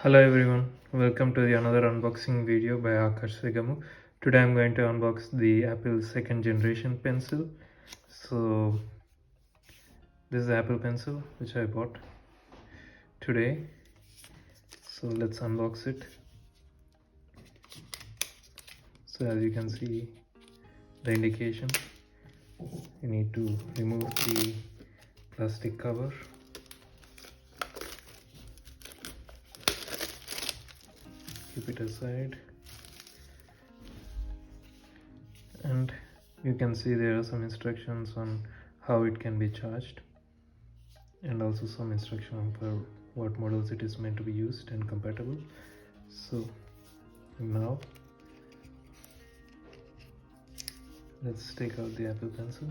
Hello everyone, welcome to another unboxing video by Akarsh Seggemu. Today I'm going to unbox the Apple second generation pencil. So this is the Apple pencil which I bought today. So let's unbox it. So as you can see the indication, you need to remove the plastic cover. Keep it aside, and you can see there are some instructions on how it can be charged, and also some instruction for what models it is meant to be used and compatible. So now let's take out the Apple pencil.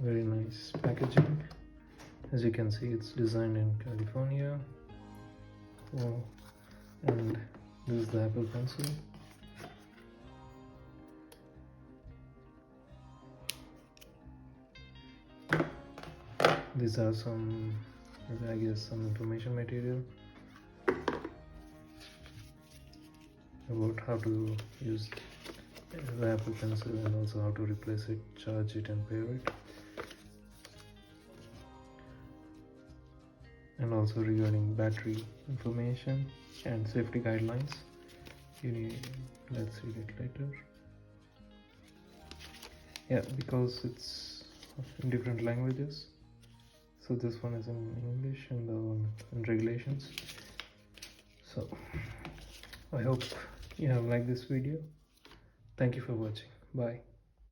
Very nice packaging. As you can see, it's designed in California. And this is the Apple pencil. These are some, I guess, some information material about how to use the Apple pencil and also how to replace it, charge it and pair it. And also regarding battery information and safety guidelines. Let's read it later. Yeah, because it's in different languages. So this one is in English and the one in regulations. So I hope you have liked this video. Thank you for watching. Bye.